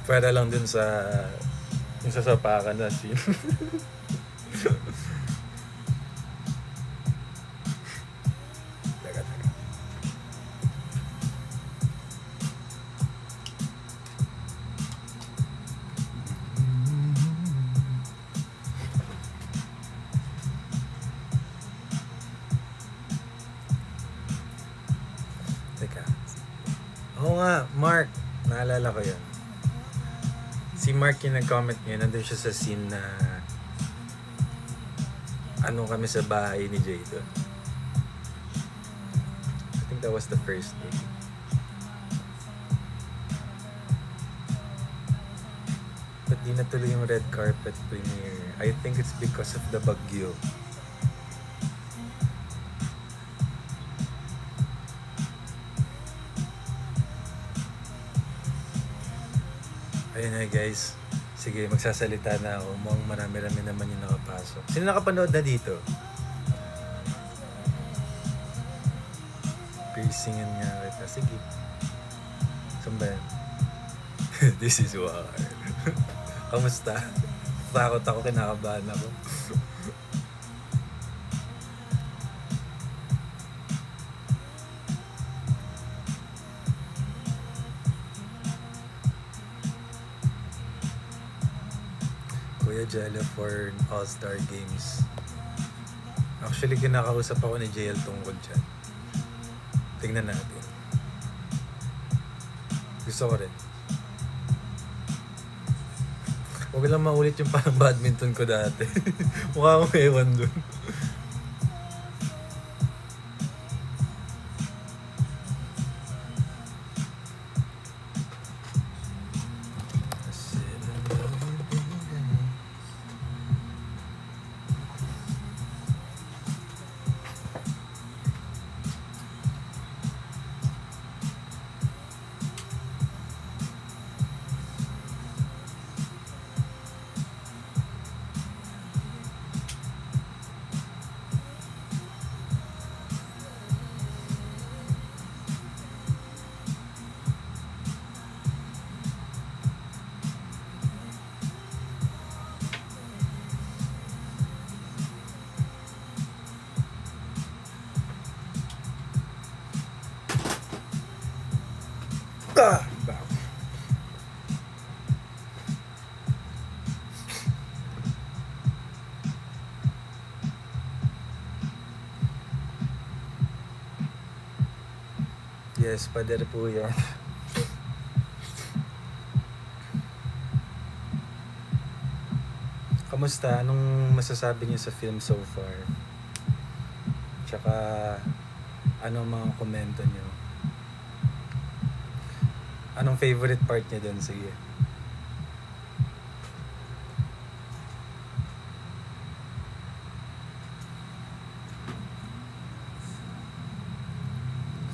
Pwede lang dun sa yung sasapakan na scene. Teka. Oo nga, Mark. Naalala ko yun. Si Mark yung nag-comment ngayon. Nandun siya sa scene na ano kami sa bahay ni Jay doon. I think that was the first day. But di natuloy yung red carpet premiere. I think it's because of the bagyo. Ayun na guys. Sige, magsasalita na ako. Mukhang marami-rami naman yung nakapasok. Sino nakapanood na dito? Piercingin nga kita. Sige. Saan ba yan? This is war. Kamusta? Takot ako, kinakabahan ako. Kuya Jello for All-Star Games. Actually, kinakausap ako ni JL tungkol dyan. Tingnan natin. Gusto ko rin. Huwag lang maulit yung parang badminton ko dati. Mukha akong ewan dun. Yes, pader po yan. Kamusta? Anong masasabi niyo sa film so far? Tsaka, anong mga komento niyo? Anong favorite part niya doon? Sige.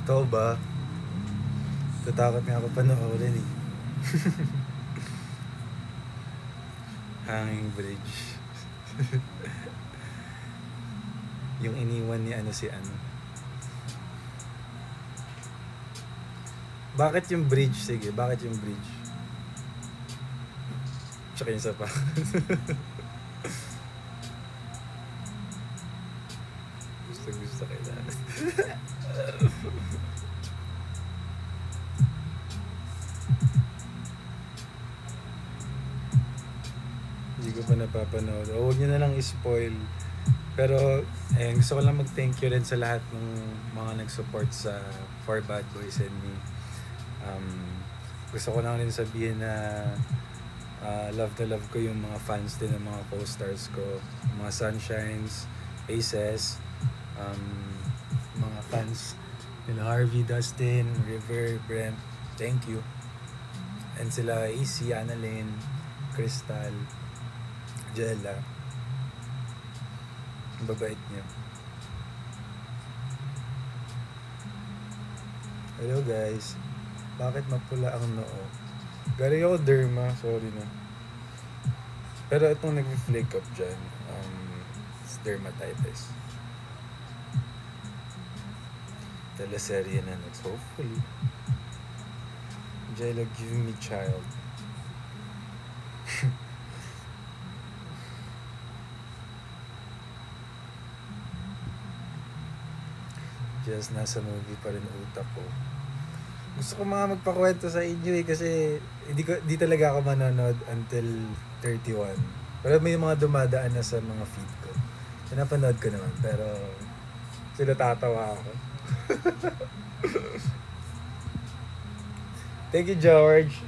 Totoo ba? Tatakot nga ako panoorin eh. Hanging bridge. Yung iniwan ni si ano. Bakit yung bridge? Sige, bakit yung bridge? Tsaka yung sapa. Gusto kailangan. Hindi ko pa napapanood. O, huwag nyo na lang i-spoil. Pero, gusto ko lang mag-thank you rin sa lahat ng mga nag-support sa For Bad Boys and Me. Gusto ko lang rin sabihin na love na love ko yung mga fans din ng mga co-stars ko. Mga Sunshines, Aces, mga fans nila Harvey, Dustin, River, Brent. Thank you. And sila AC, Annalyn, Crystal, Jella. Ang babait niyo. Hello guys. Bakit mapula ang noo? Galing ako derma, sorry na. Pero itong nag-flake up dyan, it's dermatitis. Teleserye na next, hopefully. Jella, give me child. Just nasa movie pa rin utak ko. Gusto ko mga magpakwento sa inyo kasi di talaga ako manonood until 31. Pero may mga dumadaan na sa mga feed ko. Pinapanood ko naman pero sila tatawa ako. Thank you, George.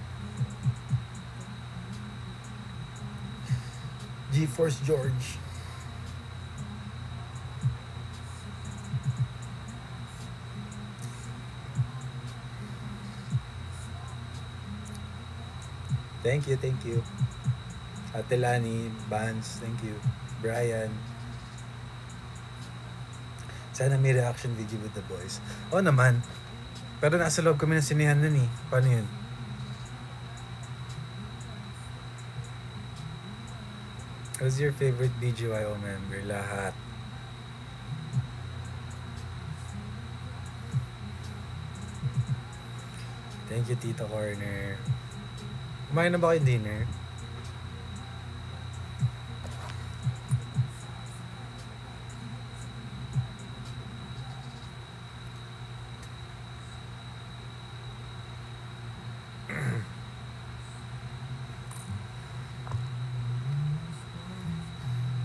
GeForce George. Thank you. Ate Lani, Vance, thank you. Brian. Sana may reaction video with the boys. Oo naman. Pero nasa loob kami ng sinihan nun eh. Paano yun? Who's your favorite BGYO member? Lahat. Thank you, Tito Corner. Kumain na ba kayo dinner?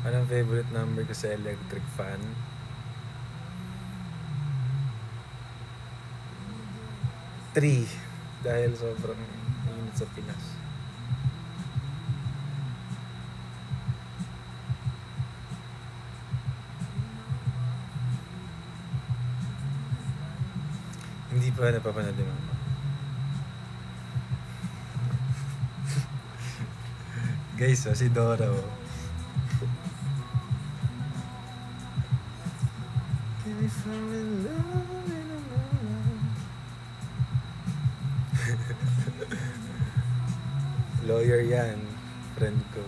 Anong favorite number ko sa electric fan? 3. Dahil sobrang init sa Pinas. Hindi pa napapanood yung mama. Guys, si Dora Lawyer yan, friend ko.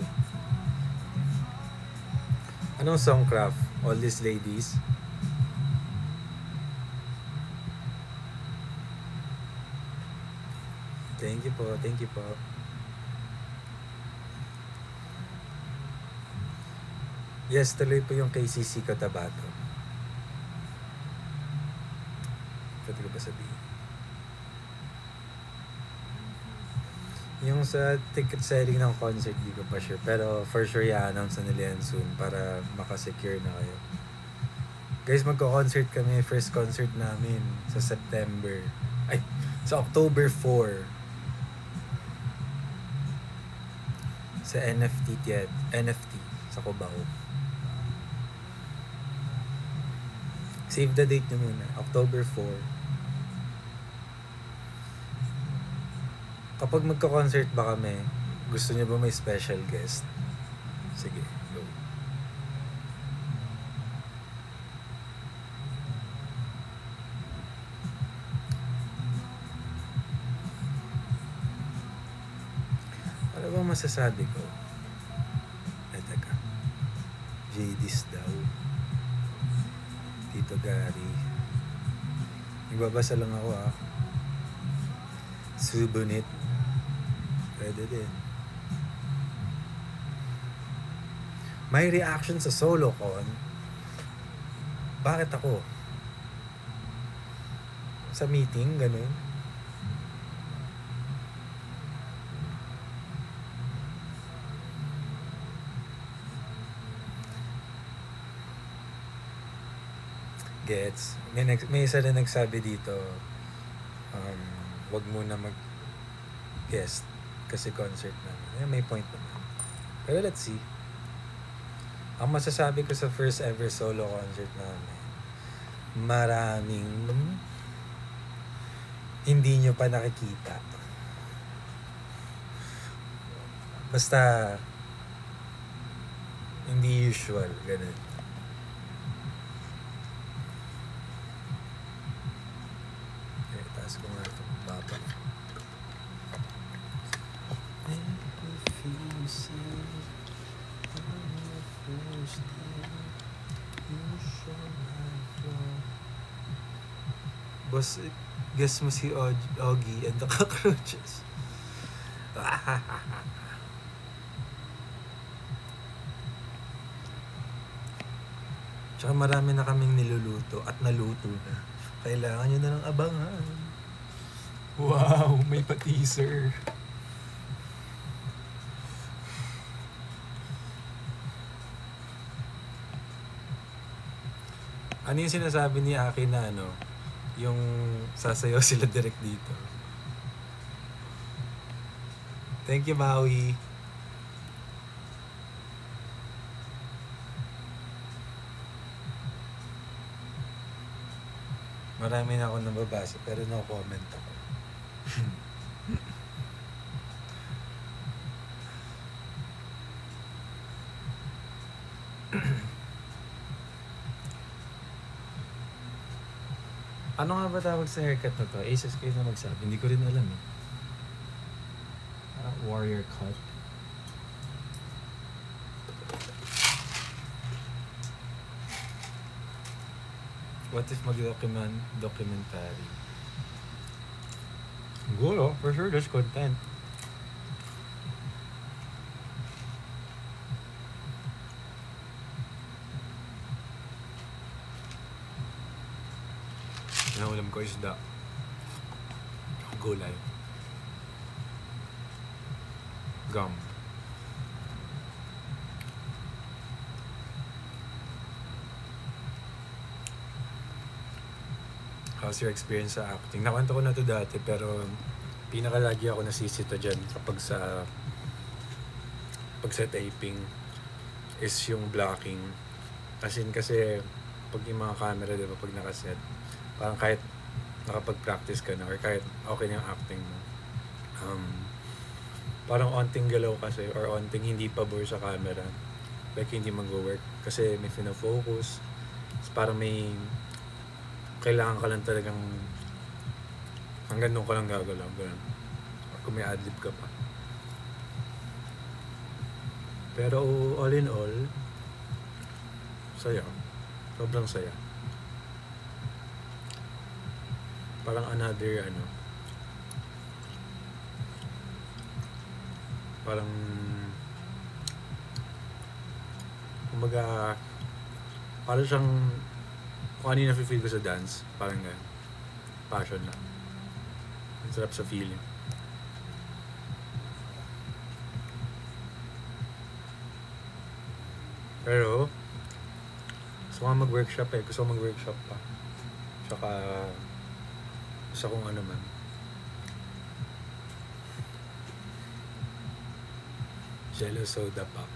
Anong Songcraft? All These Ladies? Thank you po. Yes, tuloy po yung kay CC Cotabato. Pwede ko ba sabihin? Yung sa ticket selling ng concert, di ko pa sure. Pero for sure, i-announce na nila yan soon para makasecure na kayo. Guys, magko-concert kami. First concert namin sa September. Sa October 4. Sa NFT sa Cubao. Save the date nyo muna. October 4. Kapag magka-concert ba kami, gusto niyo ba may special guest? Sige, go. Ano ba masasabi ko? Teka. JD's daw. Tito Gary. Nagbabasa lang ako Subunit. Pwede din. May reaction sa SoloCon. Bakit ako? Sa meeting, ganun. Gets. May isa na nagsabi dito, wag muna mag-guest kasi concert namin. May point naman. Pero let's see. Ang masasabi ko sa first ever solo concert namin, maraming hindi nyo pa nakikita. Basta hindi usual, ganun. Okay, taas ko nga ito. Baba. Boss, guess mo si Oggy and the Cockroaches. Tsaka marami na kaming niluluto at naluto na. Kailangan nyo na lang abangan. Wow, may pa-teaser. Ano yung sinasabi ni Aki na ano, yung sasayaw sila direct dito? Thank you, Maui. Marami na ako nababasa pero no comment ako. Ano nga ba tawag sa haircut na to? Aces kayo na magsabi. Hindi ko rin alam eh. Warrior cut. What if documentary? Siguro, for sure, there's content. Ulam ko isda. Gulay. Gum. How's your experience sa acting? Nakwento ko na to dati pero pinakalagi ako nasisita dyan kapag sa taping is yung blocking. Kasi pag yung mga camera, diba, pag nakaset, parang kahit nakapag-practice ka na or kahit okay na yung acting mo, parang onting galaw kasi or onting hindi pabor sa camera, like hindi mag-work kasi may fina-focus. Parang may kailangan ka lang talagang hanggang doon ka lang gagalaw, ganun. Or kung may adlib ka pa. Pero all in all, saya. Sobrang saya. Parang another parang kumbaga parang siyang kung ano yung nafe-feel ko sa dance, parang passion lang. Ang sarap sa feeling. Pero gusto ko mag-workshop gusto ko mag-workshop pa. Tsaka sa kung ano man. Jello soda pop.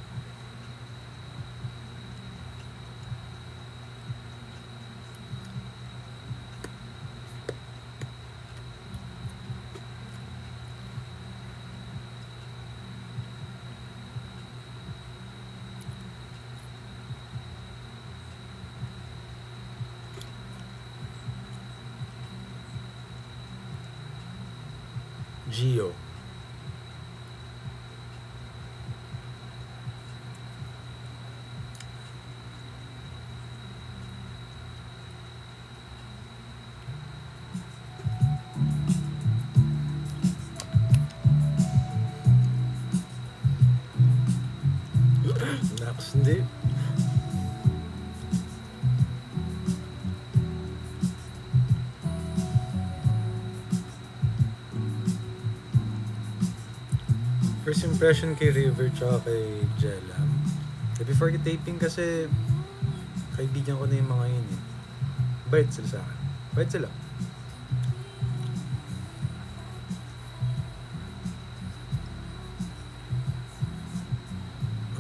Gio. Naks, hindi. First impression kay River tsaka kay Jella. Before taping kasi kaibigan ko na yung mga yun eh. Bait sila sa akin. Bait sila.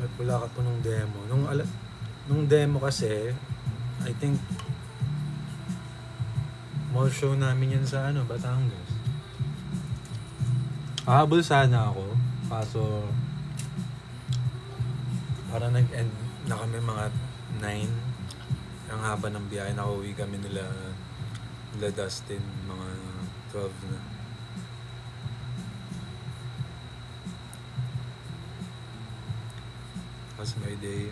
At wala ka po nung demo. Nung demo kasi, I think mall show namin yan sa Batangas. Hahabol sana ako. Kaso parang nag-end na kami mga 9. Ang haba ng biyahe, nakauwi kami nila Dustin mga 12 na. That's my day.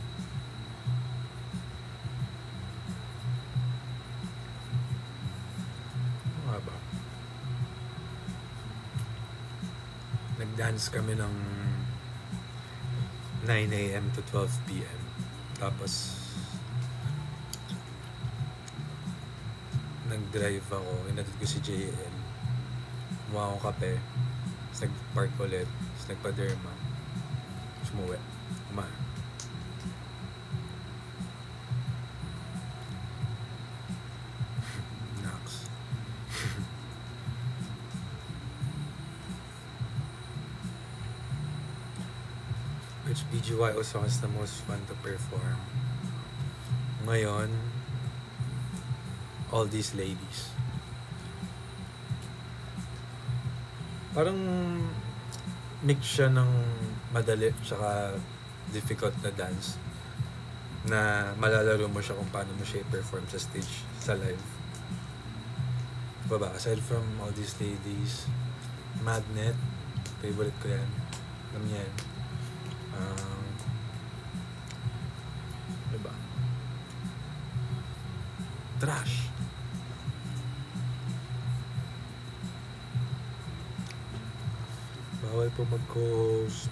Ano nga ba? Nag-dance kami ng 9 a.m. to 12 p.m. Tapos nag-drive ako, inatid ko si JL. Kumuha akong kape, tapos nag-park ulit, tapos nagpa-derma. Sumuwi. Kumain. Nax. Which BGY song is the most fun to perform? Ngayon, All These Ladies. Parang mix siya ng madali tsaka difficult na dance na malalaro mo siya kung paano mo siya i-perform sa stage, sa live. Diba ba? Aside from All These Ladies, Magnet, favorite ko yan. Alam niya yan. Diba? Trash. Bawal po mag-co-host.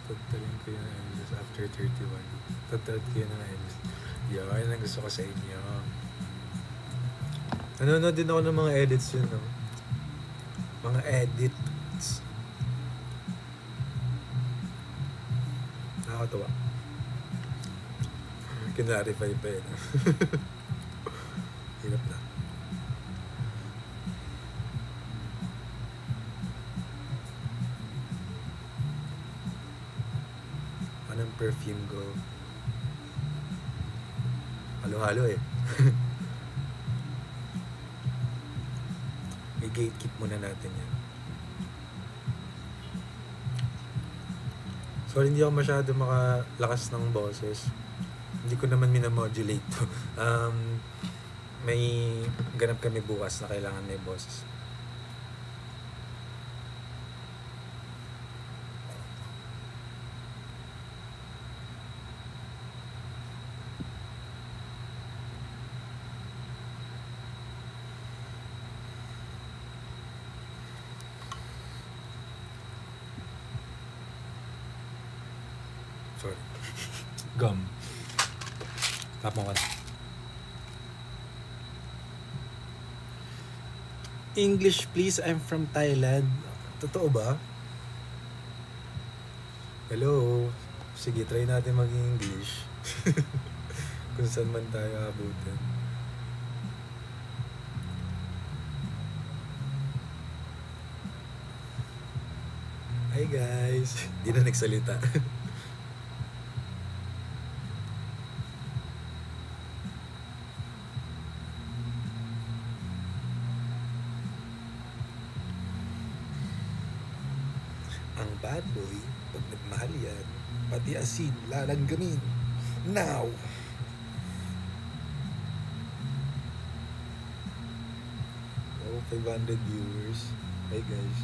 Tagtalin ko yung Elis after 31. Tagtalin ko yun ng Elis. Yan ang gusto ko sa inyo. Nanonood din ako ng mga edits yun, no? Mga edits. Nakakatawa. Kinarify pa yun. Hirap na. Anong perfume ko? Halo-halo eh. I-gatekeep muna natin yan. Sorry, hindi ako masyado makalakas ng boses. Hindi ko naman minamodulate to. May ganap kami bukas na kailangan may boses. Sorry. Gum. Tapos ka. English please, I'm from Thailand. Totoo ba? Hello. Sige, try natin maging English. Kung saan man tayo abutin. Hi guys. Di na nagsalita. Ang bad boy, pag nagmahal yan, pati asin, lalanggamin. Now! Oh, 500 viewers. Hi guys.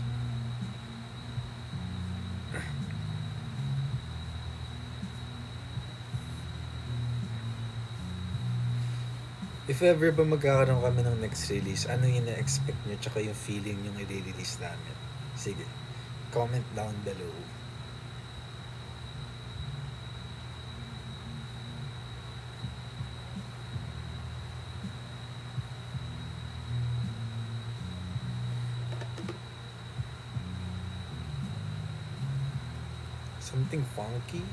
If ever ba magkakaroon kami ng next release, ano yung na-expect nyo tsaka yung feeling yung i-release namin? Sige, comment down below. Something funky?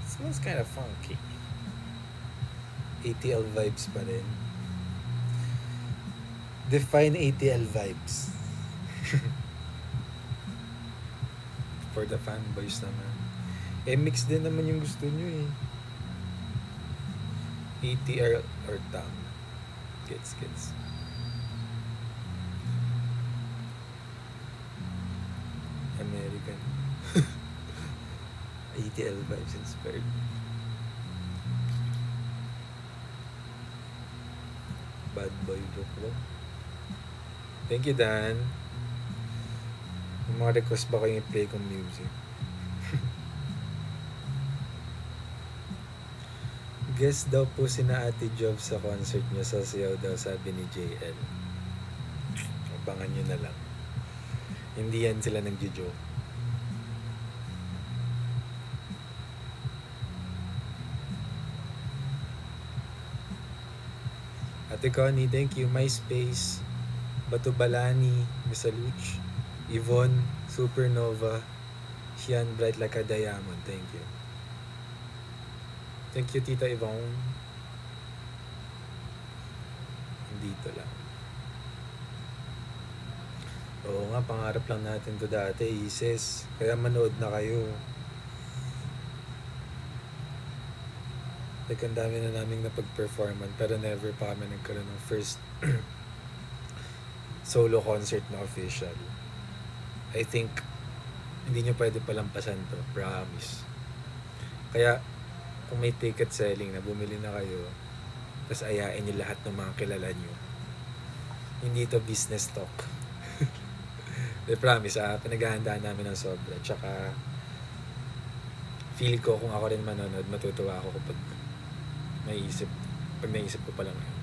Smells kind of funky. ATL vibes pa rin. Define ATL vibes. For the fanboys naman. Eh, mix din naman yung gusto nyo eh. ATL or TAM. Gets. American. ATL vibes inspired. Bad boy joke ba? Thank you, Dan. May mga request ba kayong i-play kong music? Guest daw po sina Ate Job sa concert niya, sasayaw daw, sabi ni JL. abangan nyo na lang. Hindi yan sila nagjo-joke. Ate Connie, thank you. MySpace, Batubalani, Misaluch, Yvonne, Supernova, Sian, Bright Like a Diamond. Thank you. Thank you, Tita Yvonne. Dito lang. Oo nga, pangarap lang natin to dati, Isis. Kaya manood na kayo. Like, ang dami na naming napag-performan, pero never pa kami nagkaroon ng first solo concert na official. I think, hindi nyo pwede palampasan to, promise. Kaya, kung may ticket selling na bumili na kayo, tapos ayain nyo lahat ng mga kilala nyo. Hindi to business talk. I promise, pinaghahandaan namin ng sobra. Tsaka, feel ko kung ako rin manonood, matutuwa ako kapag naisip ko pa lang yun.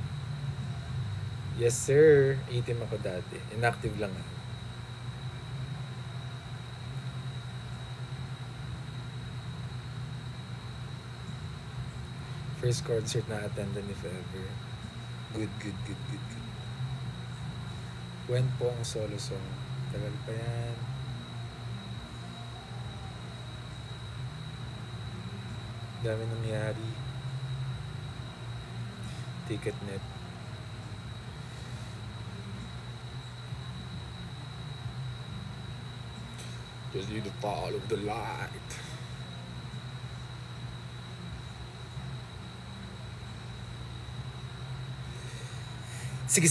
Yes sir, 18 ako dati. Inactive lang ako. First concert na attendan if ever. Good. When po ang solo song? Tagal pa yan. Dami nangyari. Ticketnet. Just need to follow the light. Sige.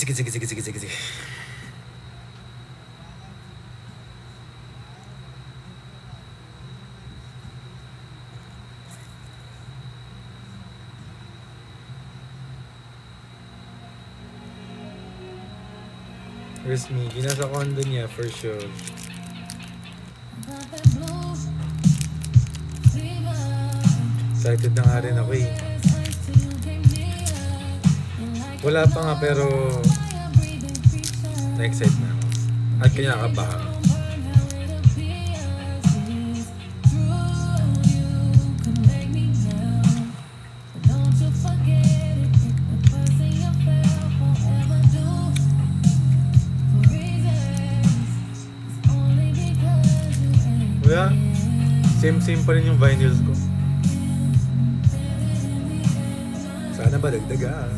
Where's Miggy? Nasa condo niya for sure. Excited na nga rin ako eh. Wala pa nga pero na-excite na ako. At kinakabahan. Wala. Same pa rin yung vinyls ko. Sana ba dagdaga?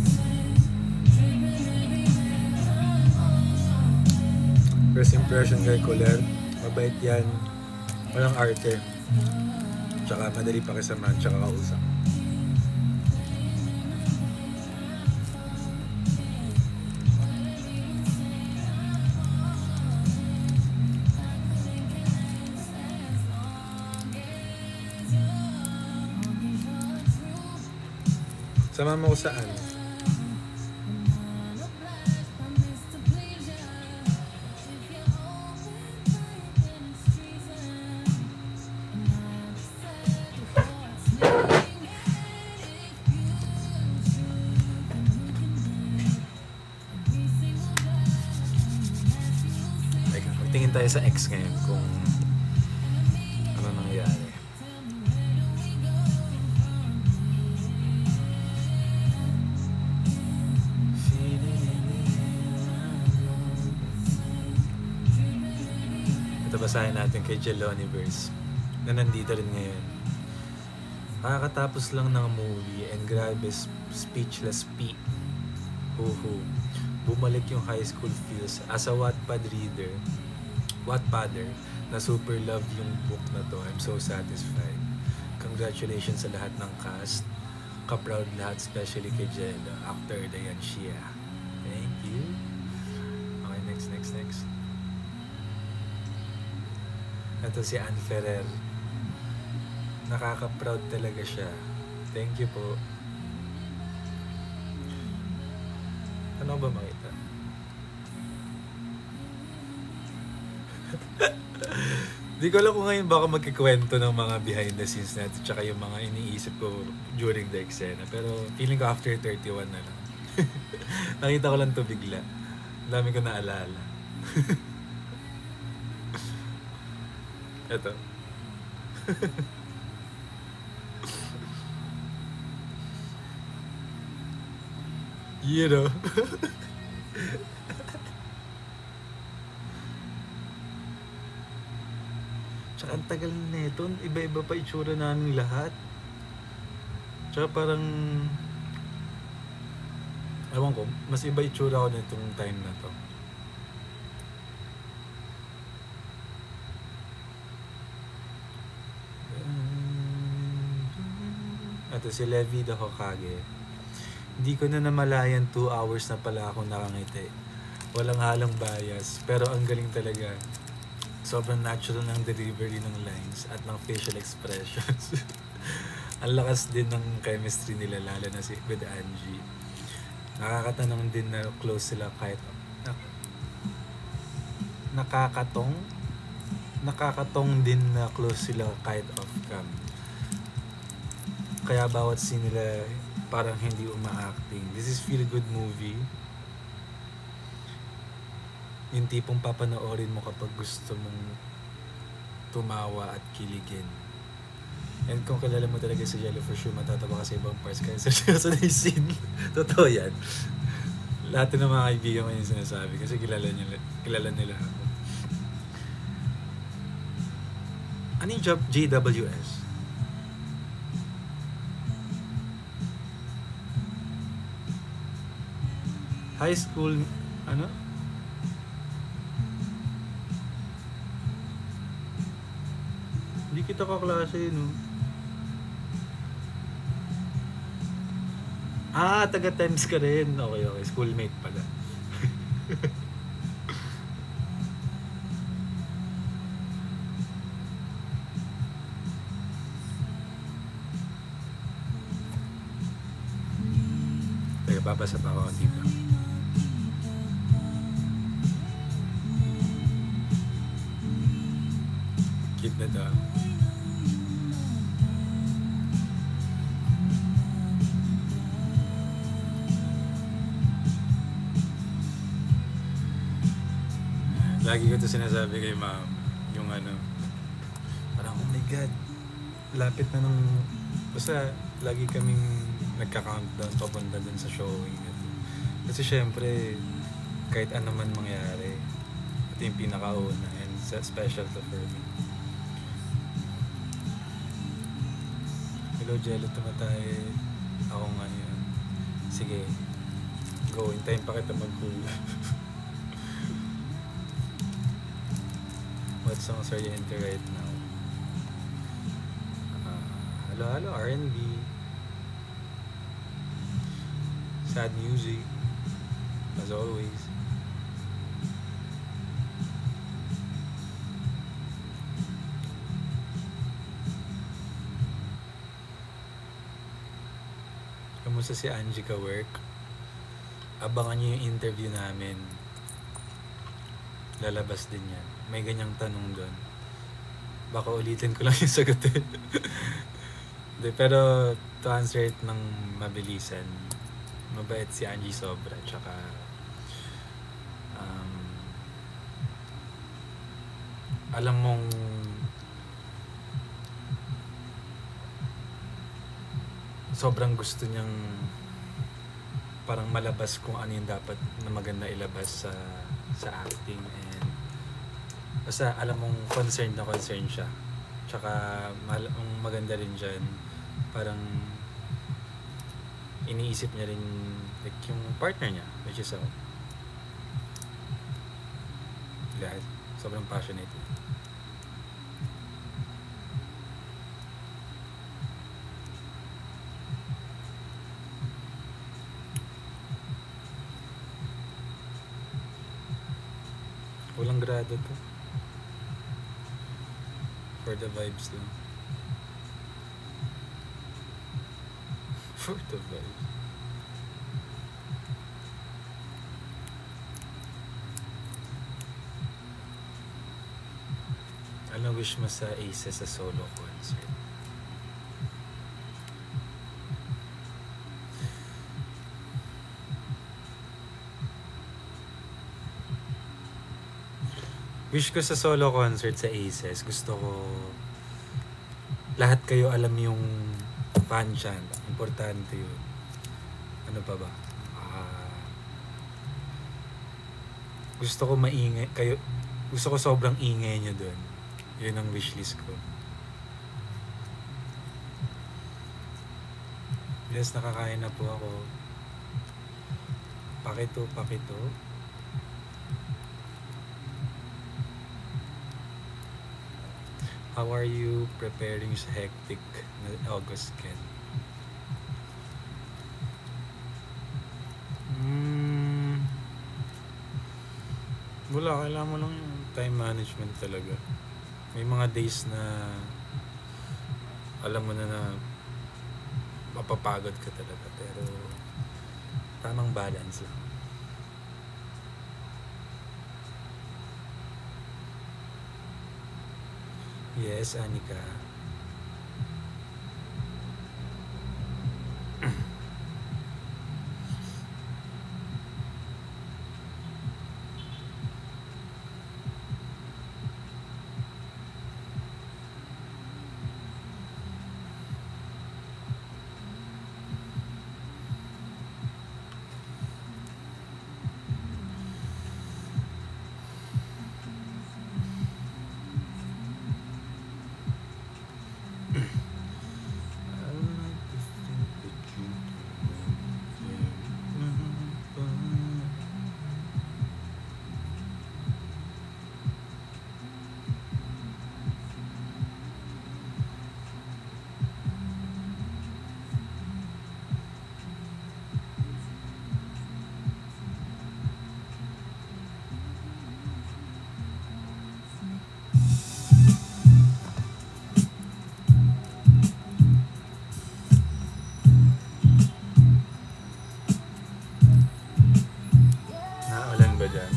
First impression kay Coler, mabait yan, walang arte, tsaka madali pakisamahan, tsaka kausap. Sama mo ko saan? Tingin tayo sa X ngayon kung ano nangyayari. Ito basahin natin kay Jeloniverse na nandito rin ngayon. Kakatapos lang ng movie and grabe speechless P. Huhu. Bumalik yung high school feels as a Wattpadder na super love yung book na to. I'm so satisfied. Congratulations sa lahat ng cast. Ka-proud lahat, especially kay Jello. Actor Dayan Shia. Thank you. Okay, next. Ito si Ann Ferrer. Nakaka-proud talaga siya. Thank you po. Ano ba makita? Di ko alam kung ngayon baka magkikwento ng mga behind the scenes natin tsaka yung mga iniisip ko during the eksena. Pero feeling ko after 31 na lang. Nakita ko lang to bigla. Ang dami ko naalala. Ito. You know. Tsaka ang tagal na ito. Iba-iba pa itsura namin lahat. Tsaka parang... Ewan ko, mas iba itsura ko nitong time na to. Ito si Levi the Hokage. Hindi ko na namalayan 2 hours na pala ako nakangiti. Walang halong bias, pero ang galing talaga. Sobrang natural ng delivery ng lines at ng facial expressions. Ang lakas din ng chemistry nila, lalo na si with Angie. Nakakatanong din na close sila kahit nakakatong din na close sila kahit off cam. Kaya bawat scene nila parang hindi uma-acting. This is feel good movie. Yung tipong papanoorin mo kapag gusto mong tumawa at kiligin. And kung kilala mo talaga si Jello, for sure matatawa ka sa ibang parts kaya seryoso na yung scene. Totoo yan. Lahat ng mga kaibigan ko yung sinasabi kasi kilala nila ako. Ano yung job? JWS? High school, ano? Hindi kita kaklase, no? Taga Times ka rin. Okay. Schoolmate pala. Teka, babasa pa ako dito. Cute na daw. Lagi ko ito sinasabi kay ma'am, yung ano, parang oh my god, lapit na nung, basta lagi kaming nagka-countdown papunta dun sa showing. Kasi syempre, kahit ano man mangyari, ito yung pinakauna and special to for me. Hello Jello, tumatay ako ngayon. Sige, go, hintayin pa kita mag-cool. What songs are you into right now? Hello, R&B. Sad music, as always. Kamusta si Angie ka work? Abangan niyo yung interview namin. Lalabas din yan. May ganyang tanong doon. Baka ulitin ko lang yung sagutin. Pero to answer it ng mabilisan, mabait si Angie sobra. Tsaka alam mong sobrang gusto niyang parang malabas kung ano yung dapat na maganda ilabas sa acting, and basta alam mong concerned siya. Tsaka ang maganda rin dyan, parang iniisip niya rin like yung partner niya, which is lahat. Sobrang passionate. Walang grado to. For the vibes lang. For the vibes. Ano wish mo sa Aces sa solo concert? Wish ko sa solo concert sa Aces, gusto ko lahat kayo alam yung fan chant. Importante yun. Ano pa ba? Gusto ko maingay kayo. Gusto ko sobrang ingay nyo dun. Yun ang wishlist ko. Yes, nakakain na po ako. Pakito. How are you preparing sa hectic na August, Ken? Wala, kailangan mo lang yung time management talaga. May mga days na alam mo na mapapagod ka talaga, pero tamang balance lang. Yes, Anika. Naulan ba dyan?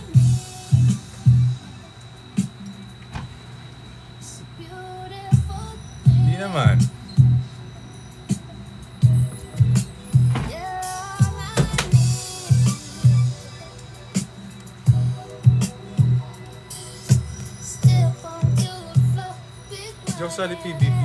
Hindi naman. Joke sa PBB.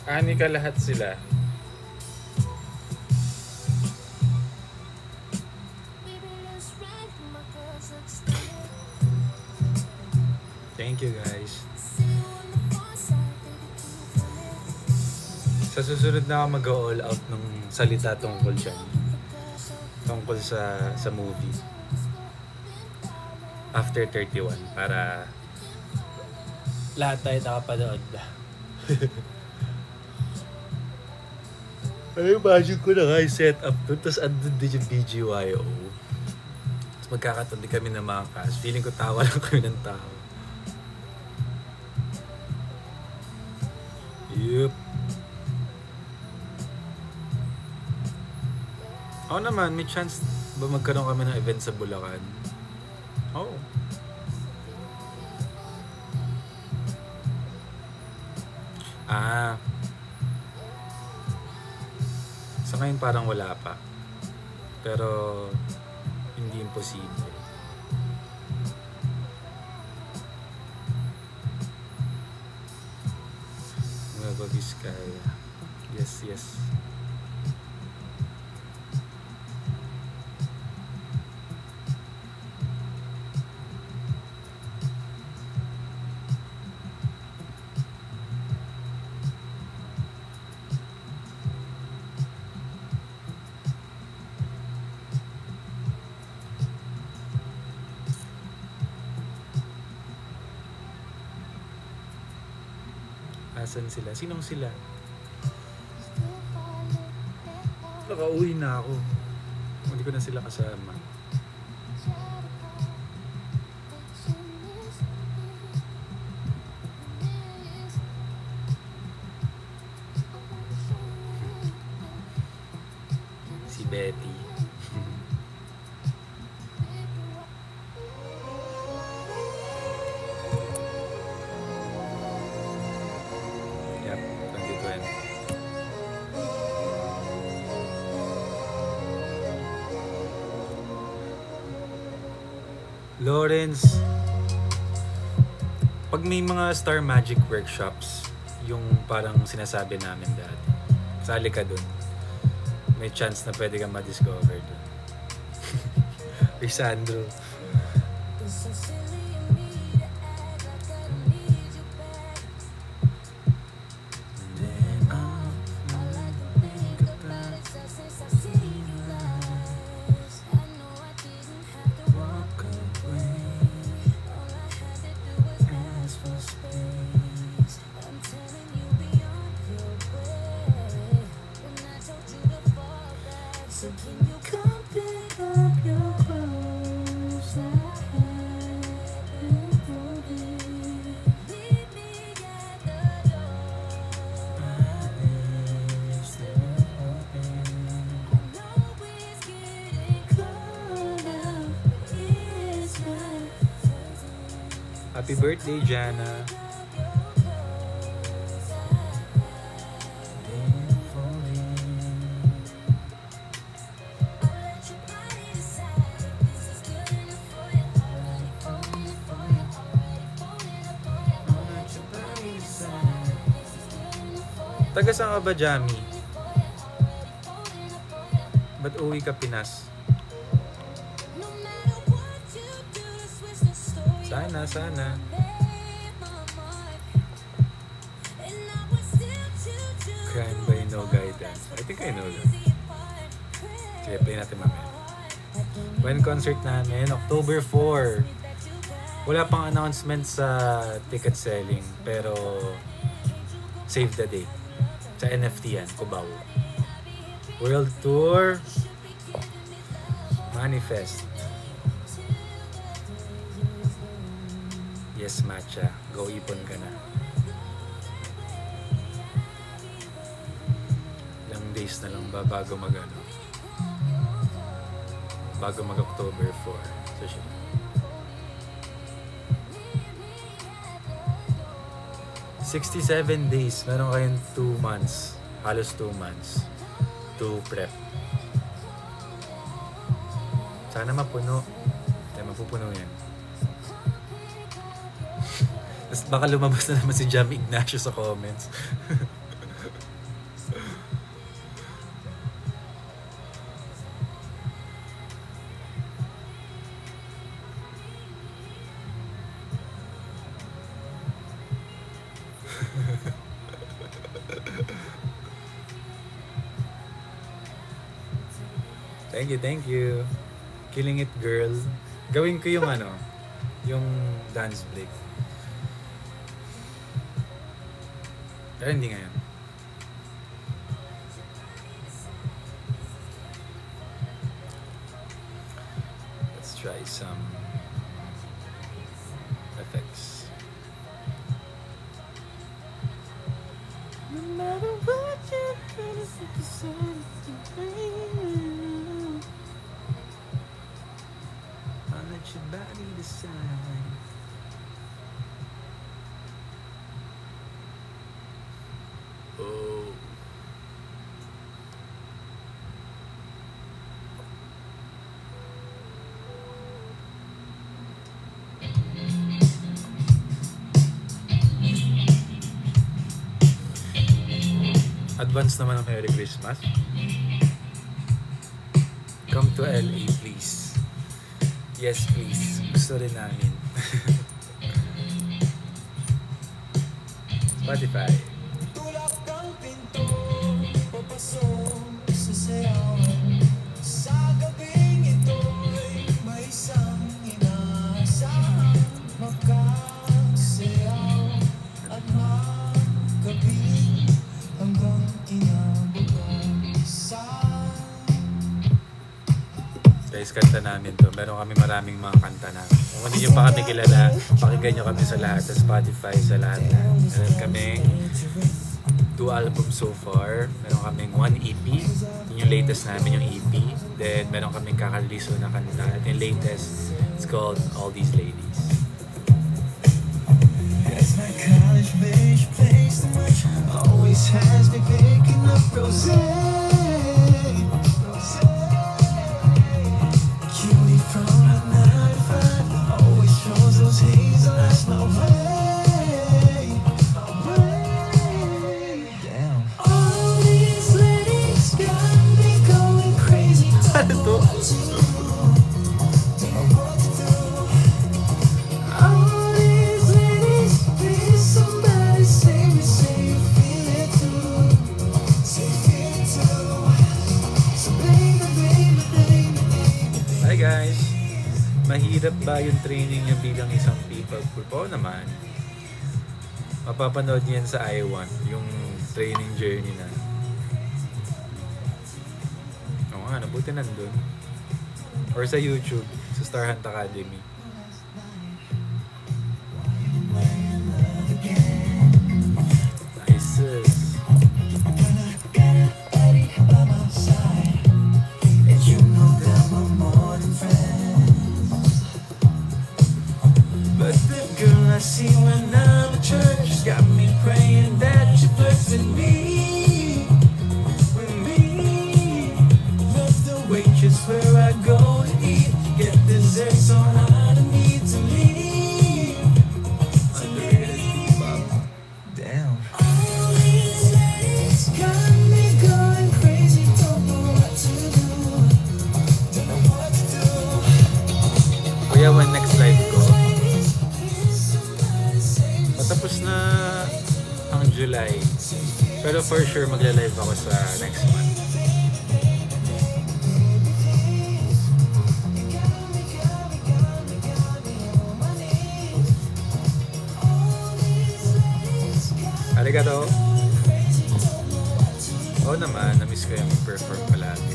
Anika lahat sila. Thank you guys. Sa susunod na ako mag-all out ng salita tungkol dyan. Tungkol sa movie. After 31. Para lahat tayo nakapanood na. Ay, imagine ko na nga yung setup doon. Tapos andun din yung BGYO. Tapos magkakatabi kami ng mga cast. Feeling ko tawa lang kami ng tao. Yup. Oo naman, may chance ba magkaroon kami ng event sa Bulacan? Oo. Sa ngayon parang wala pa. Pero hindi imposible. Nueva Vizcaya. Yes. Asan sila? Sinong sila? Nakauwi na ako. Hindi ko na sila kasama. Lawrence, pag may mga Star Magic workshops, yung parang sinasabi namin dati, sali ka dun. May chance na pwede kang ma-discover dun. Sandro. Happy birthday, Jana. Taga saan ka ba, Jami? Ba't uwi ka Pinas? Sana. Crime by no guidance. I think I know that. Sige, play natin mamaya. When concert namin, October 4. Wala pang announcement sa ticket selling, pero save the date. Sa NFT yan, Cubao. World Tour. Manifest. Yes, Matcha. Go ipon ka na. Ilang days na lang ba bago mag October 4. So, 67 days. Meron kayong 2 months. Halos 2 months to prep. Sana mapuno. Kaya mapupuno yan. Tapos baka lumabas na naman si Jam Ignacio sa comments. Thank you. Killing it, girl. Gawin ko yung yung dance break. Pero hindi ngayon. Let's try some effects. No matter what you're gonna say, I'll let your body decide. Oh. Advance naman ang Merry Christmas. Come to LA, please. Yes, please. Gusto rin namin. Spotify. Tulak ang pinto, papasok sa sayawan. Sa gabing ito'y may isang inaasahang makasayaw at magkabing hanggang kinabukasan. Guys, kanta namin to. Meron kami maraming mga kanta namin. Kung hindi nyo pa kami kilala, pakinggan nyo kami sa lahat, sa Spotify, sa lahat. Meron kami 2 albums so far. Meron kaming 1 EP. Yung latest namin, yung EP. Then, meron kaming kakaliso na kanta. At yung latest, it's called All These Ladies. As my college beige place too much always has me picking up rosé. Cutie from the 9 to 5 no way, no way. Damn. All these ladies got me going crazy. Don't know what to do. Don't know what to do. All these ladies, please somebody save me, say you feel it too. Say you feel it too. So baby, baby, baby, baby. Hi guys! Mahirap ba yung training niya bilang isang people group? Oo naman. Mapapanood niyan sa I1, yung training journey na. Oo nga, nabuti nandun. Or sa YouTube, sa Star Hunt Academy. Nice. And you know that we're more than friends. But the girl I see when I'm at church got me praying that she flirts with me. With me. Love the waitress where I go to eat. Get dessert so I don't need to leave. Underrated Bob. Damn. All these ladies got me going crazy. Don't know what to do. Don't know what to do. Kuya, when next live ko, matapos na ang July. Pero for sure, magla-live ako sa next month. Arigato! Oo naman, na-miss ko yung perform palagi.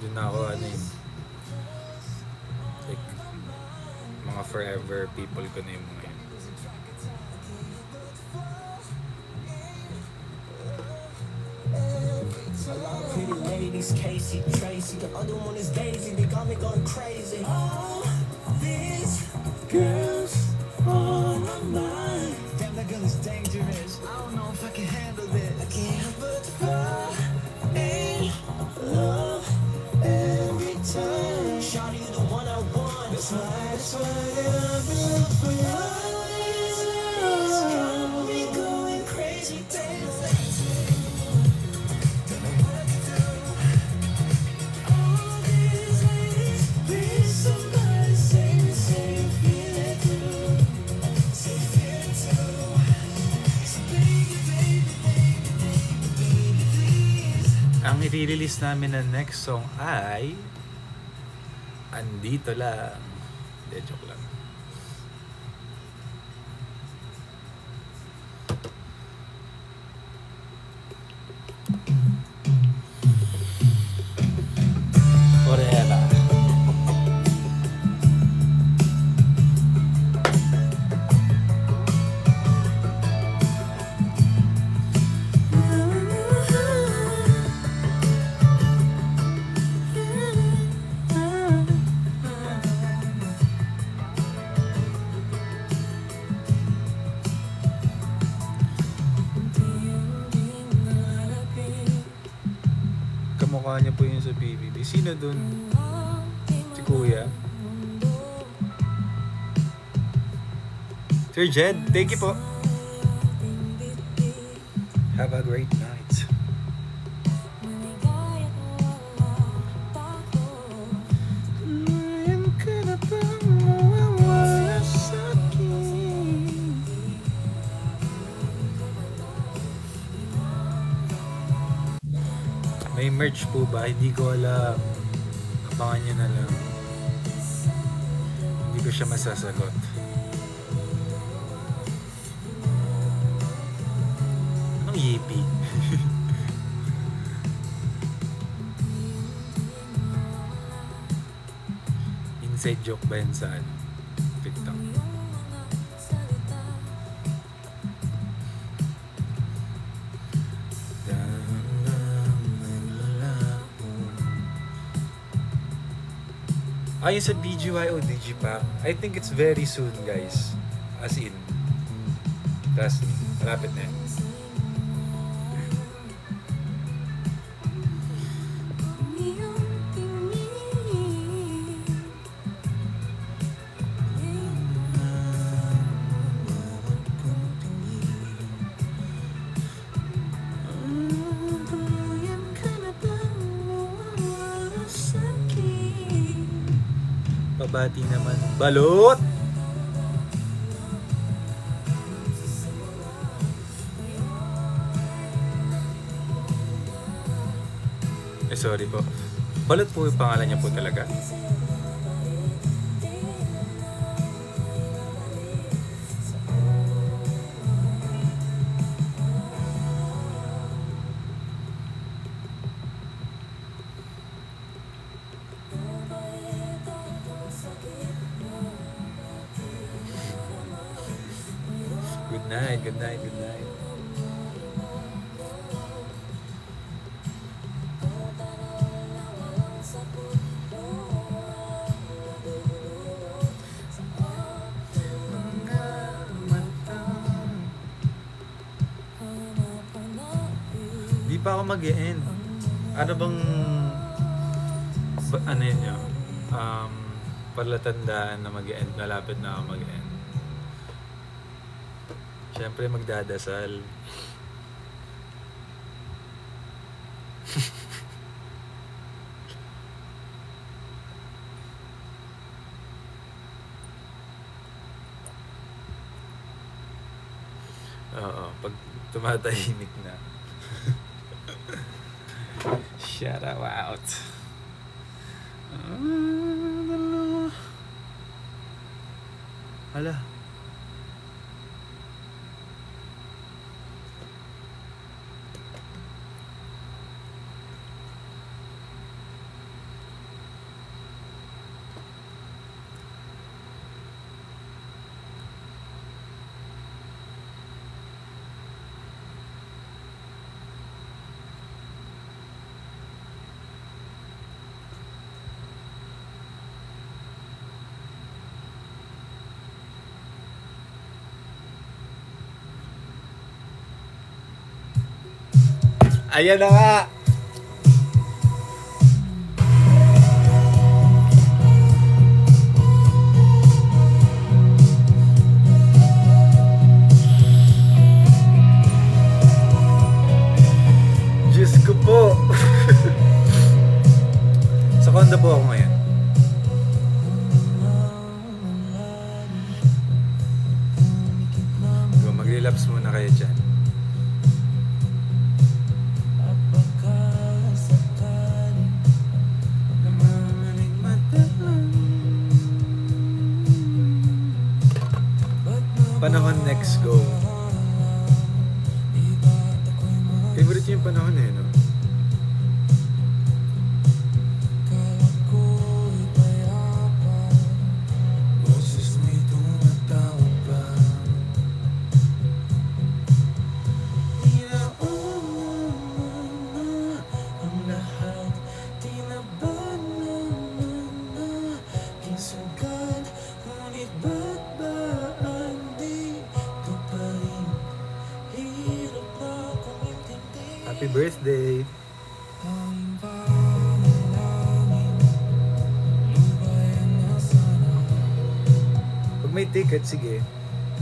Doon na ako, like, mga forever people ko na yung mga yun. A lot of pretty ladies, Casey, Tracy. The other one is Daisy. They got me going crazy. All these girls on my mind. Damn, that girl is dangerous. I don't know if I can handle it. I can't help but fall in love every time. Shawty, you the one I want. That's why that I'm in love for you. All these ladies got me going crazy. Damn. Ang i-release namin na next song ay Andito Lang. Hindi, joke lang. Forever. Kamukha niya po yun sa PBB. Sino dun? Si Kuya? Sir Jed, thank you po. Have a great night. May merch po ba? Hindi ko alam. Abangan nyo na lang. Hindi ko siya masasagot. Anong yippee? Inside joke ba yun sa TikTok? Ayun sa BGY o Digipack, I think it's very soon, guys. As in, trust me, malapit na yan. Kabati naman. Balot! Sorry po. Balot po yung pangalan niya po talaga. Good night, good night, good night. Di pa ako mag-e-end. Ano bang ano yun yun? Palatandaan na mag-e-end, malapit na ako mag-e-end. Siyempre magdadasal. Oo, pag tumatahimik na. Shout out. Hala. Ayan na nga! Diyos ko po! Sa condo po ako ngayon. Mag-relapse muna kayo dyan. Panahon next go. Favorite yung panahon eh, no? Boses mo'y tumatawag pa. Inauna ang lahat. Tinabad na kinsagan. Ngunit ba't ba happy birthday! Pag may ticket, sige.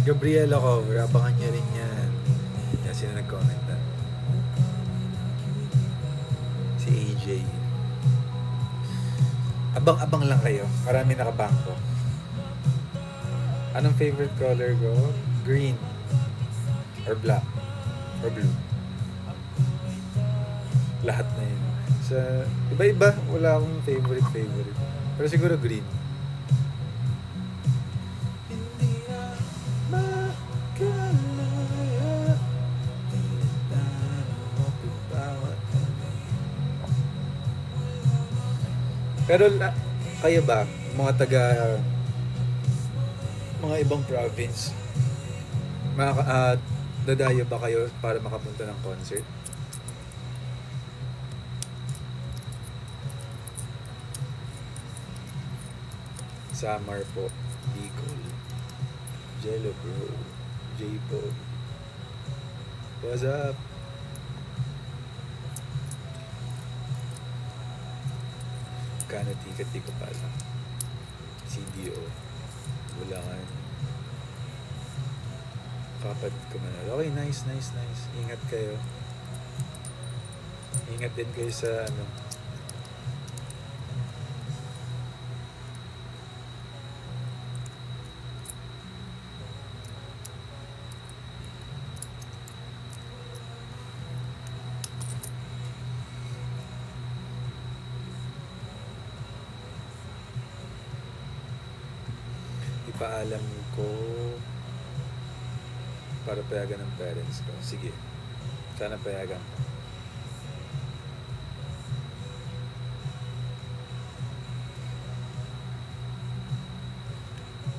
Gabriela cover, abangan niya rin yan. Yan, sino nag-comment na? Si AJ. Abang-abang lang kayo. Marami nakabangko. Anong favorite color ko? Green. Or black. Or blue. Lahat na yun. Sa iba-iba, wala akong favorite. Pero siguro green. Hindi na makalaya. Pero kayo ba, mga mga ibang province, dadayo ba kayo para makapunta ng concert? Samar po, Bicol, Jello bro, J-Pop. What's up? Kana tikat-tika pala. CDO, Bulangan. Kapatid ko man. Okay, nice. Ingat kayo. Ingat din kayo sa ipaalam ko para payagan ng parents ko. Sige. Sana payagan ko.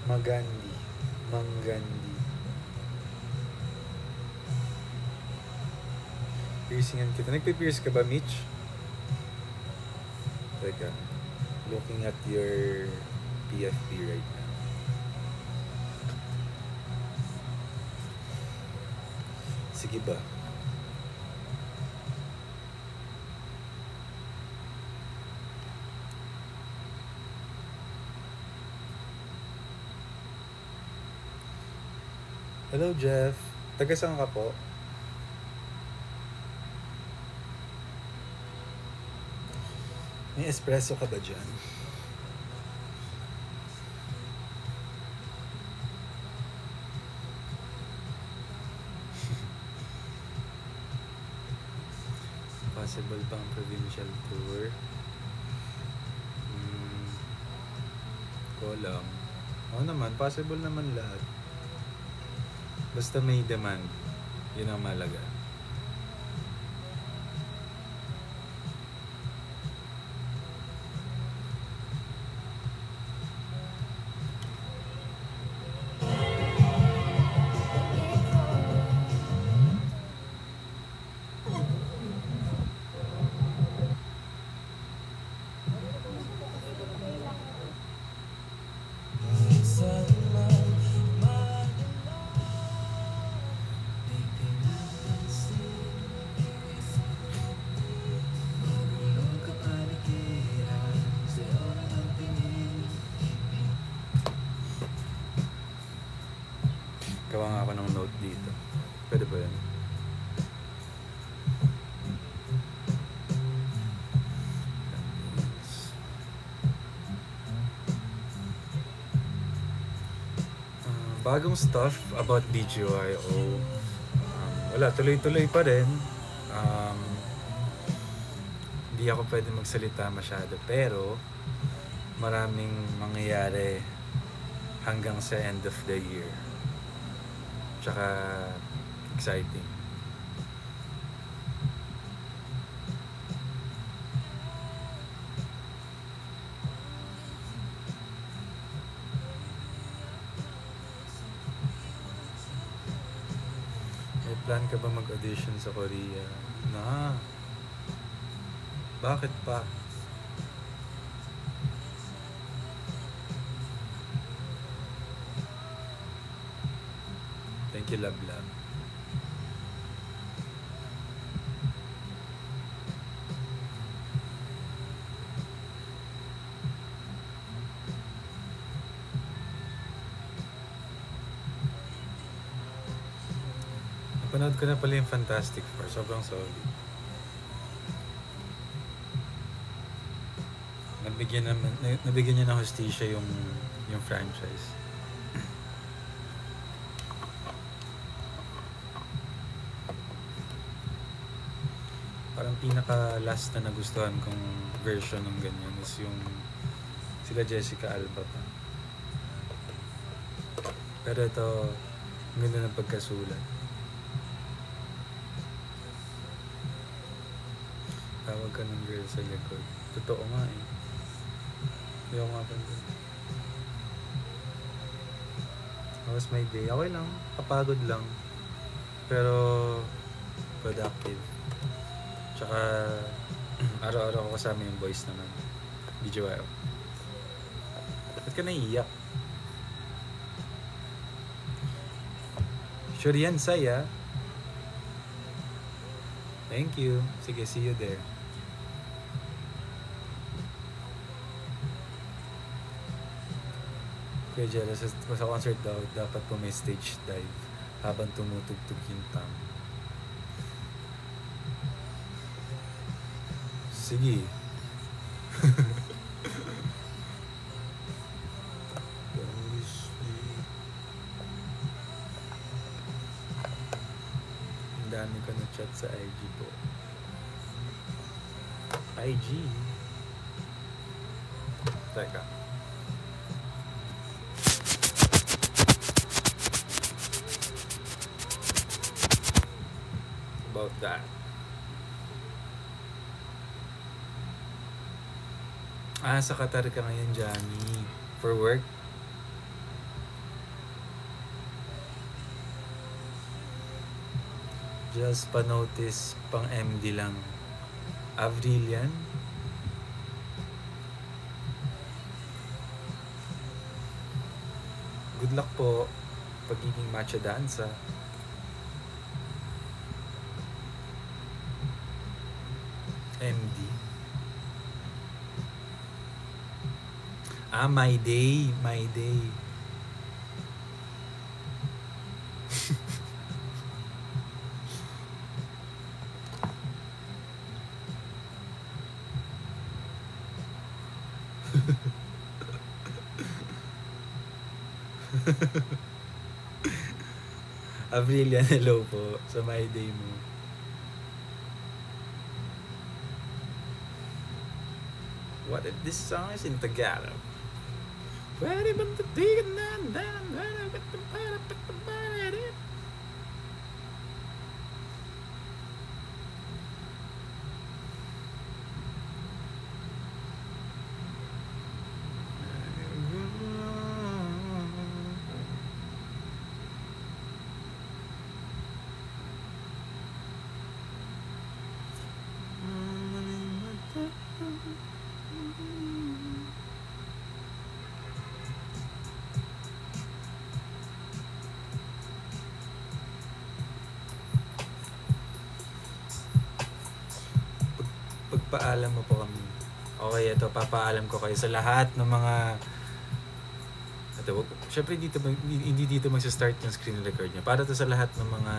Manggandi. Piercingan kita. Nagpe-pierce ka ba, Mitch? Teka. Looking at your PFP right now. Sige ba? Hello, Jeff. Taga saan ka po? May espresso ka ba dyan? Possible bang provincial tour? Ko lang. Oo naman, possible naman lahat. Basta may demand. Yun ang malaga. Gawa nga ako ng note dito. Pwede ba yan? Bagong stuff about BGYO. Wala, tuloy-tuloy pa rin. Hindi ako pwede magsalita masyado, pero maraming mangyayari hanggang sa end of the year. Tsaka exciting. May plan ka ba mag-audition sa Korea? Na. Bakit pa? Thank you, Lab Lab. Napanood ko na pala yung Fantastic Four. Sobrang solid. Nabigyan niya ng hustisya yung franchise. Parang pinaka-last na nagustuhan kong version ng ganyan is yung sila Jessica Alba pa. Pero ito, ang ganda ng pagkasulat. Tawag ka ng girl sa likod. Totoo nga eh. Hindi ako mapansin. How was my day? Okay lang. Kapagod lang. Pero productive. Tsaka araw-araw ko kasama yung boys naman. BGYO. Ba't ka naiiyak? Sure yan, saya. Thank you. Sige, see you there. Kuya Jella, sa concert daw, dapat po may stage dive habang tumutugtog yung tam. Sige. Ang dami ko na chat sa IG po. IG? Teka. about that. Sa Qatar ka ngayon, Johnny. For work? Just pa-notice, pang MD lang. Avril yan? Good luck po pagiging matcha dansa. MD. My day. My day. Avril, hello po sa my day mo. What if this song is in Tagalog? Pwede ba tatigan na pagpaalam mo po kami. Okay, ito, papaalam ko kayo sa lahat ng mga ito, syempre hindi dito magsa-start yung screen record niya. Para to sa lahat ng mga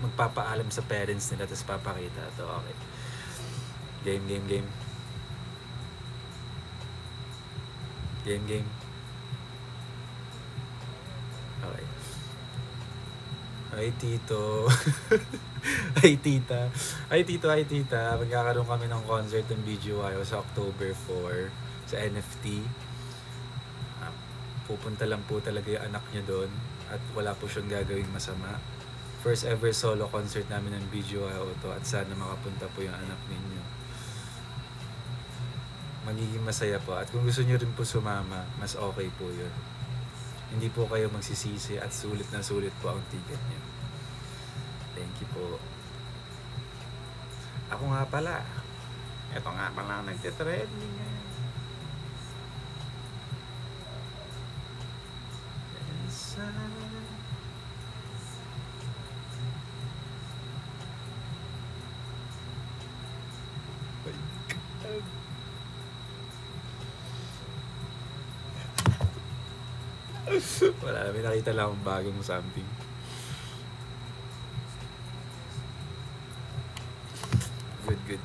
magpapaalam sa parents nila tapos papakita ito. Okay. Game. Game. Okay. Ay, tito. Ay, tita. Ay, tito, ay, tita. Magkakaroon kami ng concert ng BGYO sa October 4 sa NFT. Pupunta lang po talaga yung anak niya doon at wala po siyang gagawing masama. First ever solo concert namin ng BGYO to at sana makapunta po yung anak ninyo. Magiging masaya po. At kung gusto niyo rin po sumama, mas okay po yun. Hindi po kayo magsisisi at sulit na sulit po ang ticket niyo. Thank you po. Ako nga pala. Ito nga pala ang nagtitrending ngayon. Wala, may nakita lang akong bagong something. Good.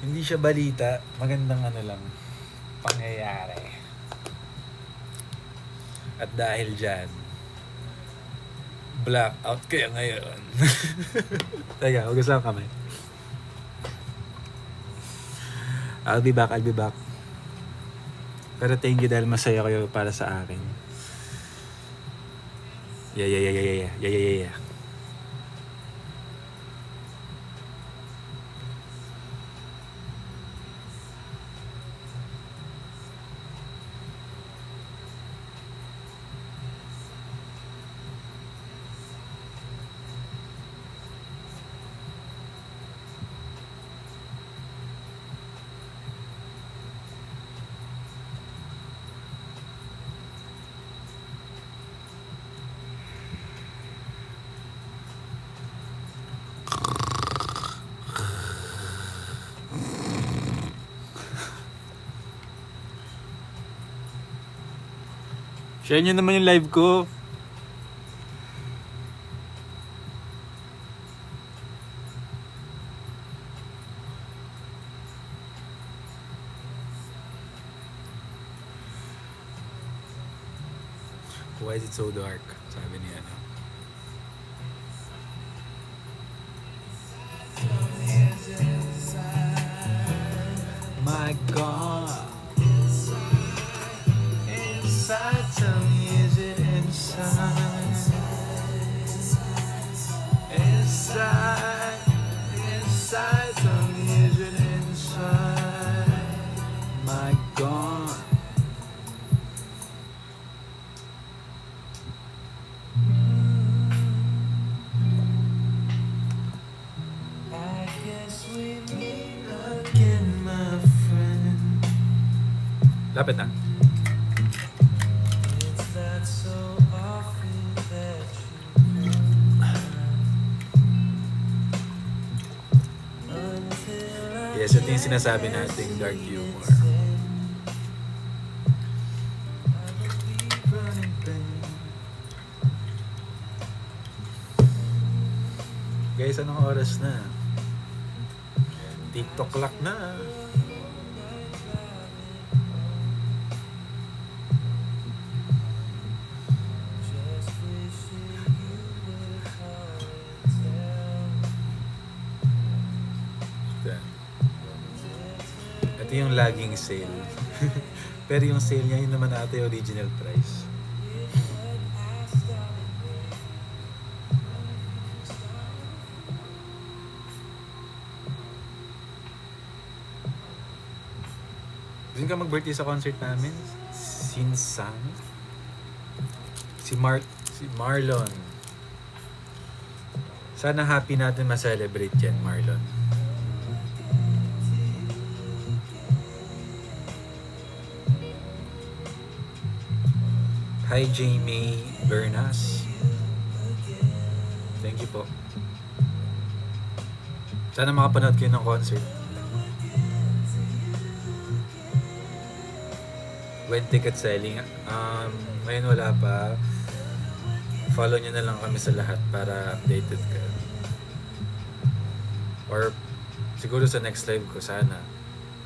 Hindi siya balita, magandang ano lang, pangyayari. At dahil dyan, blackout kaya ngayon. Teka, hugas lang kamay. I'll be back. Pero thank you dahil masaya kayo para sa akin. Yeah. Share nyo naman yung live ko. Why is it so dark? Sabi niya ano. My God. Inside, tell me, is it inside? Lapit na. Yes, ito yung sinasabi nating dark humor. Guys, anong oras na? TikTok clock na. Ito yung laging sale. Pero yung sale niya yun naman ate original price. Gusto ka mag-birthday sa concert namin? Sinsan? Si Marlon. Sana happy natin ma-celebrate yan, Marlon. Hi Jamie Bernas. Thank you po. Sana makapanood kayo ng concert. When ticket selling, ngayon wala pa. Follow nyo na lang kami sa lahat para updated ka. Or siguro sa next live ko, sana.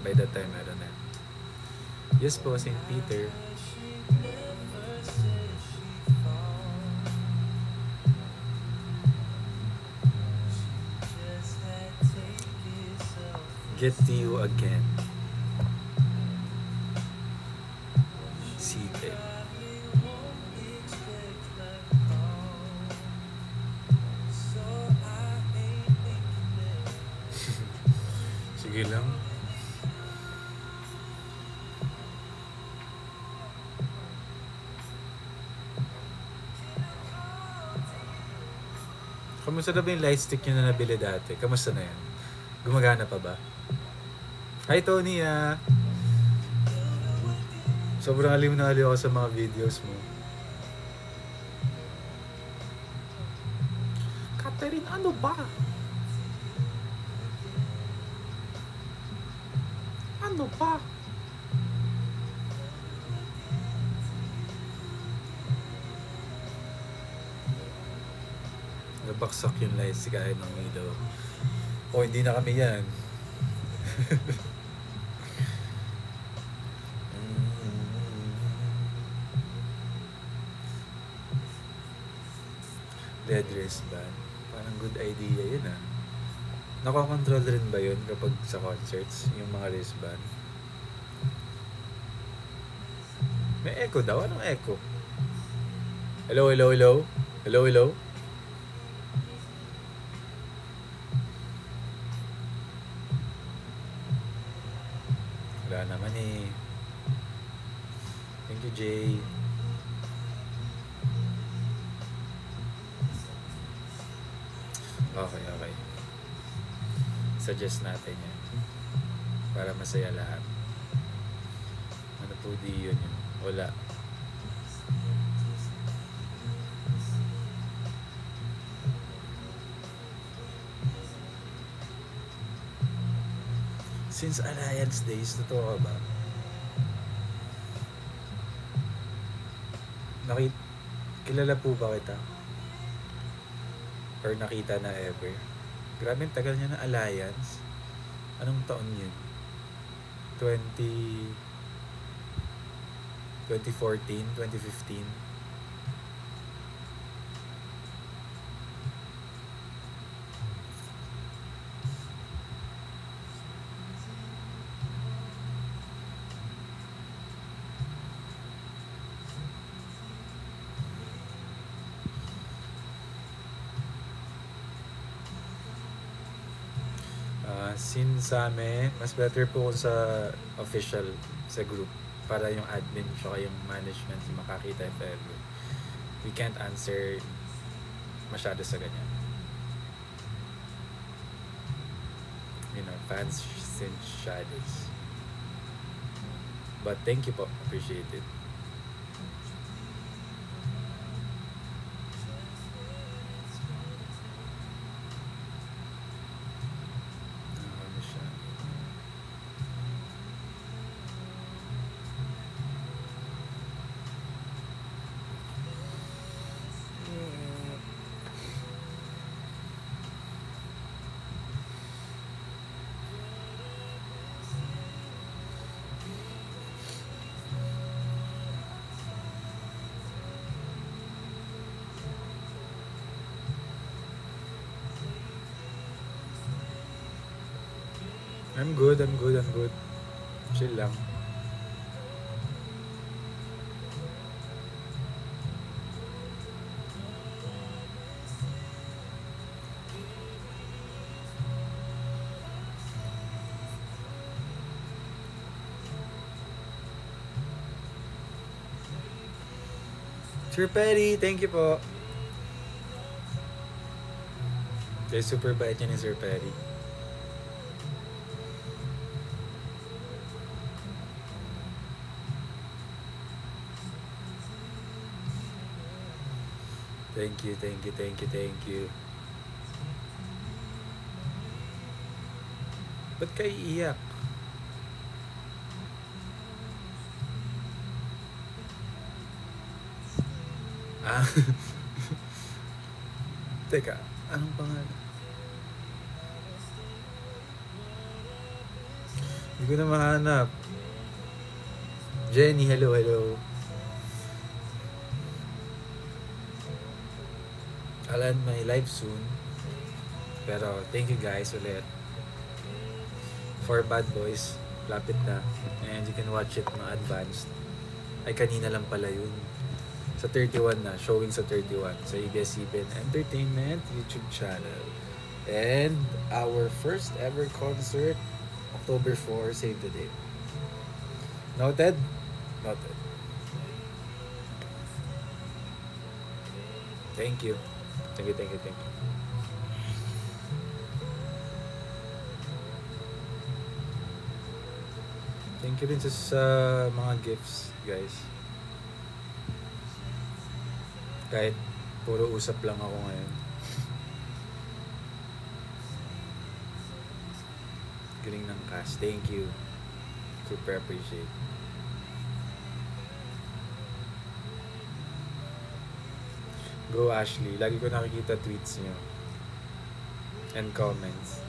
By that time, meron na. Yes po, St. Peter. Get to you again. Seated. Sige lang. Kamusta na ba yung light stick nyo na nabili dati? Kamusta na yan? Gumagana pa ba? Hi Tony ah! Sobrang aliw na aliw ako sa mga videos mo. Catherine, ano ba? Ano ba? Nabaksak yung lights kaya ng ilaw. O hindi na kami yan. Red wristband. Parang good idea yun ah. Nakakontrol rin ba yun kapag sa concerts, yung mga wristband? May echo daw? Anong echo? Hello, hello, hello? Hello, hello? Wala naman eh. Thank you, Jay. Okay, okay. Suggest natin yan. Para masaya lahat. Ano po di yun yun? Wala. Since Alliance Days, totoo ka ba? Kilala po ba kita? Or nakita na ever? Grabe, tagal niya na Alliance. Anong taon yun? 2014, 2015? Sinsame, mas better po kung sa official, sa group, para yung admin tsaka yung management yung makakita if ever. We can't answer masyado sa ganyan. You know, fans since shadows. But thank you po. Appreciate it. Ano siya? I'm good, I'm good, I'm good. Chill lang. Sir Perry, thank you po. Kaya super bait niya ni Sir Perry. Thank you, thank you, thank you, thank you. Ba't kayo iiyak? Ah. Teka, anong pangalan? Hindi ko na mahanap. Jenny, hello, hello. I'll end my live soon. Pero thank you guys ulit. For Bad Boys, lapit na. And you can watch it na advanced. Ay, kanina lang pala yun. Sa 31 na, showing sa 31 sa ABS-CBN Entertainment YouTube channel. And our first ever concert, October 4, save the date. Noted? Noted. Thank you. Thank you, thank you, thank you. Thank you rin sa mga gifts, guys. Kahit puro usap lang ako ngayon. Galing ng cast. Thank you. Super appreciate. Go Ashley. Lagi ko nakikita tweets niyo. And comments.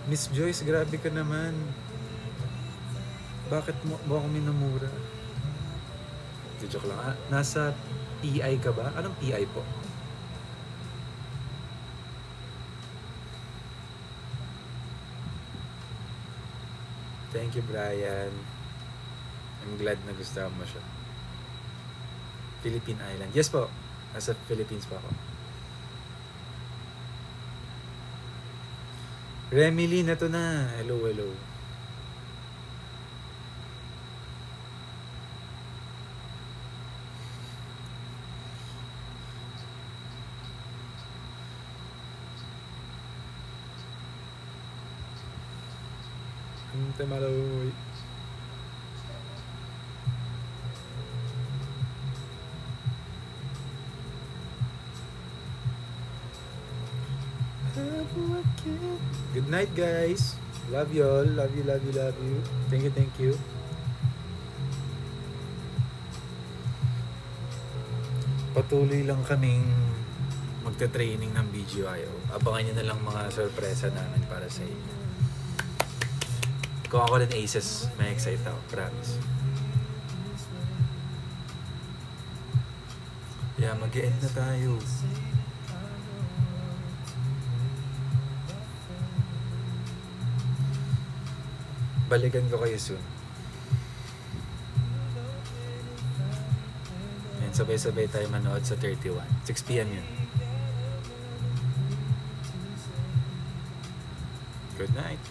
Miss Joyce, grabe ka naman. Bakit mo ako minumura? Joke lang. Nasa PI ka ba? Anong PI po? Thank you, Brian. I'm glad na gusto mo siya. Philippine Island. Yes po. Nasa Philippines pa ako. Remily na to na. Hello, hello. Tamaloy. Good night, guys. Love you all. Love you, love you, love you. Thank you, thank you. Patuloy lang kaming magta-training ng BGYO. Abangan nyo na lang mga sorpresa namin para sa inyo. Kung ako rin Aces, may excite ako. Promise. Yeah, mag-e-end na tayo. Balikan ko kayo soon. And sabay-sabay tayo manood sa 31. 6 PM yun. Good night.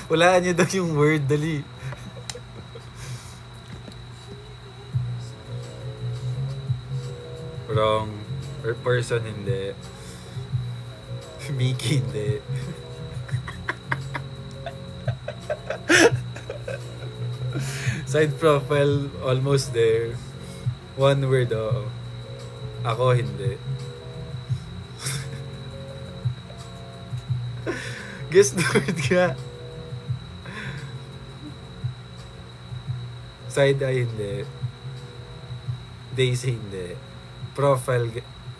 Walaan niyo daw yung word, dali. Wrong. Or person, hindi. Mickey, hindi. Side profile, almost there. One word, oo. Ako, hindi. Guess the word ka. Side eye, hindi. Daisy, hindi. Profile,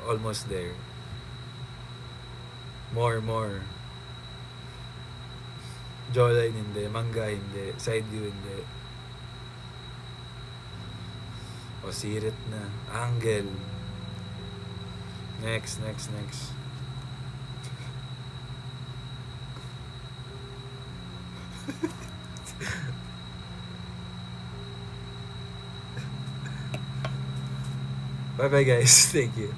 almost there. More. Jawline, hindi. Mangga, hindi. Side view, hindi. O, sirit na. Angle. Next. Bye-bye, guys. Thank you.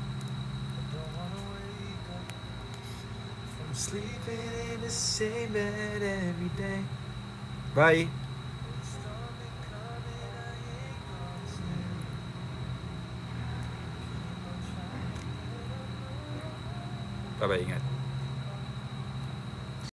I'm sleeping in the same bed every day. Bye. Bye-bye, ingat.